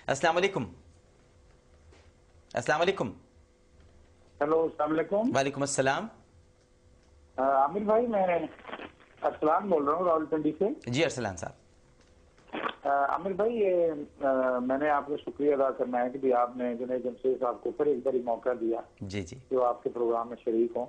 السلام علیکم. السلام علیکم. ہیلو، السلام علیکم. وعلیکم السلام. عامر بھائی، میں ارسلان بول رہا ہوں راول پنڈی سے. جی ارسلان صاحب. عامر بھائی، میں نے آپ کو شکریہ ادا کرنا ہے کہ آپ نے جنید جمشید صاحب کو پھر ایک باری موقع دیا جی جی، جو آپ کے پروگرام میں شریک ہوں.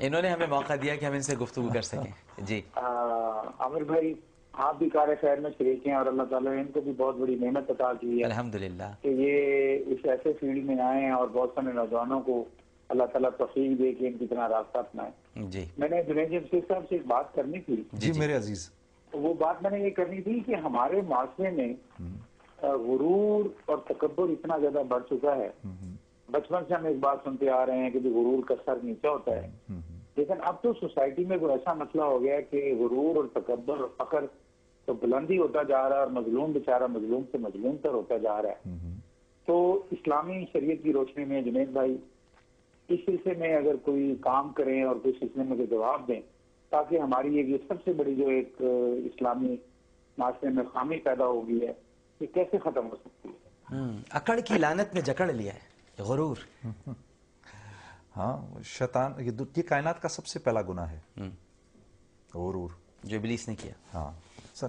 انہوں نے ہمیں موقع دیا کہ ہم ان سے گفتگو کر سکیں. جی عامر بھائی، آپ بھی کار خیر میں شریک ہیں اور اللہ تعالیٰ نے ان کو بھی بہت بڑی نعمت عطا کی ہے الحمدللہ. کہ یہ اس ایسے فیلڈ میں آئے ہیں اور بہت سارے نوجوانوں کو اللہ تعالیٰ توفیق دے کے ان کی طرح راستہ اپنائیں. جی میں نے جنید جمشید صاحب سے ایک بات کرنی تھی. جی میرے عزیز، وہ بات میں نے یہ کرنی تھی کہ ہمارے معاشرے میں غرور اور تکبر اتنا زیادہ بڑھ چکا ہے. بچپن سے ہم ایک بات سنتے آ رہے ہیں کہ غرور کا سر نیچا ہوتا ہے، لیکن اب تو سوسائٹی میں کوئی ایسا مسئلہ ہو گیا ہے کہ غرور اور تکبر اور فخر تو بلندی ہوتا جا رہا ہے اور مظلوم بیچارہ مظلوم سے مظلوم تر ہوتا جا رہا ہے. تو اسلامی شریعت کی روشنی میں جنید بھائی اس سلسلے میں اگر کوئی کام کریں اور کوئی سلسلے میں جواب دیں تاکہ ہماری یہ سب سے بڑی جو ایک اسلامی معاشرے میں خامی پیدا ہو گئی ہے یہ کیسے ختم ہو سکتی ہے؟ اکڑ کی لعنت میں جکڑ لیا ہے غرور. ہاں شیطان، یہ کائنات کا سب سے پہلا گناہ ہے غرور، جو ابلیس نے کیا. ہاں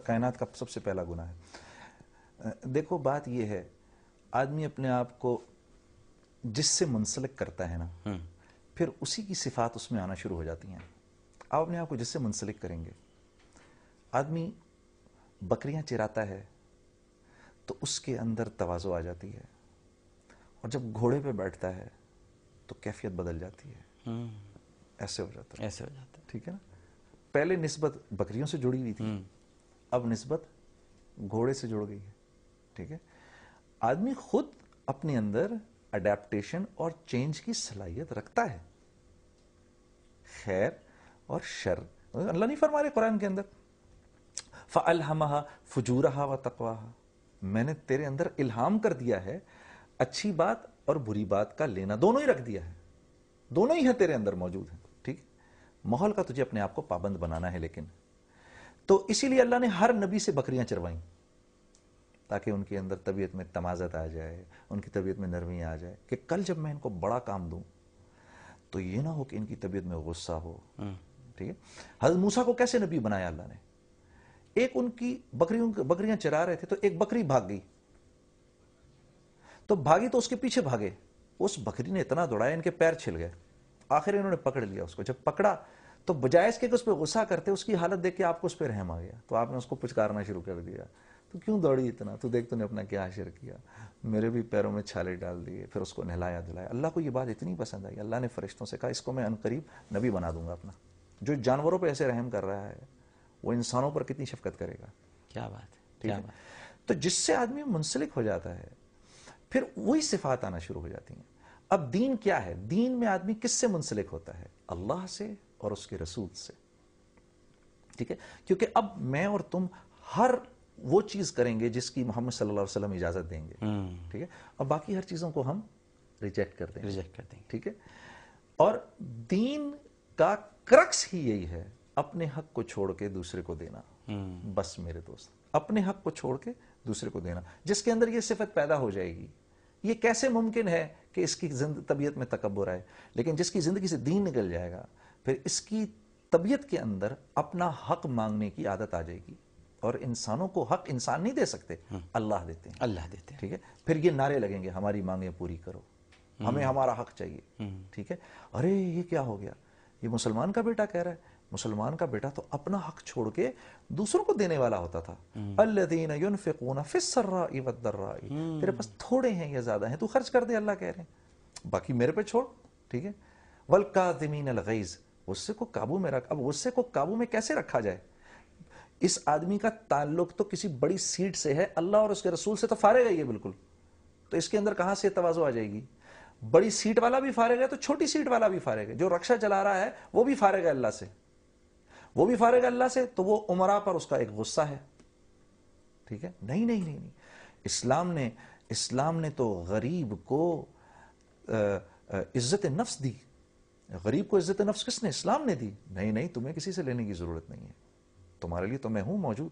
کائنات کا سب سے پہلا گناہ ہے. دیکھو بات یہ ہے، آدمی اپنے آپ کو جس سے منسلک کرتا ہے نا پھر اسی کی صفات اس میں آنا شروع ہو جاتی ہیں. آپ اپنے آپ کو جس سے منسلک کریں گے، آدمی بکریاں چراتا ہے تو اس کے اندر تواضع آ جاتی ہے، اور جب گھوڑے پہ بیٹھتا ہے تو کیفیت بدل جاتی ہے. ایسے ہو جاتا ہے، ایسے ہو جاتا ہے. ٹھیک ہے نا. پہلے نسبت بکریوں سے جڑی ہوئی تھی، اب نسبت گھوڑے سے جڑ گئی ہے. ٹھیک ہے. آدمی خود اپنے اندر اڈیپٹیشن اور چینج کی صلاحیت رکھتا ہے. خیر اور شر اللہ نہیں فرما رہے قرآن کے اندر فَأَلْهَمَهَا فُجُورَهَا وَتَقْوَاهَا، میں نے تیرے اندر الہام کر دیا ہے اچھی بات اور بری بات کا لینا، دونوں ہی رکھ دیا ہے، دونوں ہی ہیں تیرے اندر موجود ہیں. ٹھیک ہے. ماحول کا تجھے اپنے آپ کو پابند بنانا ہے. لیکن تو اسی لیے اللہ نے ہر نبی سے بکریاں چروائیں تاکہ ان کے اندر طبیعت میں تمازت آ جائے، ان کی طبیعت میں نرمی آ جائے کہ کل جب میں ان کو بڑا کام دوں تو یہ نہ ہو کہ ان کی طبیعت میں غصہ ہو. ٹھیک ہے. حضرت موسیٰ کو کیسے نبی بنایا اللہ نے؟ ایک ان کی بکریاں چرا رہے تھے تو ایک بکری بھاگ گئی، تو بھاگی تو اس کے پیچھے بھاگے، اس بکری نے اتنا دوڑایا ان کے پیر چھل گئے. آخر انہوں نے پکڑ لیا اس کو. جب پکڑا تو بجائے اس کے کہ اس پہ غصہ کرتے، اس کی حالت دیکھ کے آپ کو اس پہ رحم آ گیا، تو آپ نے اس کو پچکارنا شروع کر دیا، تو کیوں دوڑی اتنا، تو دیکھ تو نے اپنا کیا حشر کیا، میرے بھی پیروں میں چھالے ڈال دیے. پھر اس کو نہلایا دھلایا. اللہ کو یہ بات اتنی پسند آئی، اللہ نے فرشتوں سے کہا اس کو میں عنقریب نبی بنا دوں گا اپنا. جو جانوروں پہ ایسے رحم کر رہا ہے وہ انسانوں پر کتنی شفقت کرے گا. کیا بات ہے. ٹھیک ہے. تو جس سے آدمی منسلک ہو جاتا ہے پھر وہی صفات آنا شروع ہو جاتی ہیں. اب دین کیا ہے؟ دین میں آدمی کس سے منسلک ہوتا ہے؟ اللہ سے اور اس کے رسول سے. ٹھیک ہے. کیونکہ اب میں اور تم ہر وہ چیز کریں گے جس کی محمد صلی اللہ علیہ وسلم اجازت دیں گے. ٹھیک ہے. اور باقی ہر چیزوں کو ہم ریجیکٹ کر دیں گے. ٹھیک ہے. اور دین کا کرکس ہی یہی ہے، اپنے حق کو چھوڑ کے دوسرے کو دینا. بس میرے دوست، اپنے حق کو چھوڑ کے دوسرے کو دینا. جس کے اندر یہ صفت پیدا ہو جائے گی، یہ کیسے ممکن ہے کہ اس کی طبیعت میں تکبر آئے؟ لیکن جس کی زندگی سے دین نکل جائے گا پھر اس کی طبیعت کے اندر اپنا حق مانگنے کی عادت آ جائے گی. اور انسانوں کو حق انسان نہیں دے سکتے، اللہ دیتے ہیں. اللہ دیتے ہیں. ٹھیک ہے. پھر یہ نعرے لگیں گے ہماری مانگیں پوری کرو، ہمیں ہمارا حق چاہیے. ٹھیک ہے. ارے یہ کیا ہو گیا، یہ مسلمان کا بیٹا کہہ رہا ہے. مسلمان کا بیٹا تو اپنا حق چھوڑ کے دوسروں کو دینے والا ہوتا تھا. الذین ينفقون فی السراء والضراء، تیرے پاس تھوڑے ہیں یا زیادہ ہیں تو خرچ کر دے، اللہ کہہ رہے ہیں، باقی میرے پہ چھوڑ. ٹھیک ہے. والکاظمین الغیظ، غصے کو قابو میں رکھ. اب غصے کو قابو میں کیسے رکھا جائے؟ اس آدمی کا تعلق تو کسی بڑی سیٹ سے ہے، اللہ اور اس کے رسول سے تو فارغ ہے یہ بالکل. تو اس کے اندر کہاں سے تواضع آ جائے گی؟ بڑی سیٹ والا بھی فارغ ہے تو چھوٹی سیٹ والا بھی فارغ ہے. جو رکشہ چلا رہا ہے وہ بھی فارغ ہے اللہ سے، وہ بھی فارغ ہے اللہ سے، تو وہ عمرہ پر اس کا ایک غصہ ہے. ٹھیک ہے. نہیں نہیں نہیں نہیں، اسلام نے تو غریب کو عزت نفس دی. غریب کو عزت نفس کس نے؟ اسلام نے دی. نہیں نہیں، تمہیں کسی سے لینے کی ضرورت نہیں ہے، تمہارے لیے تو میں ہوں موجود.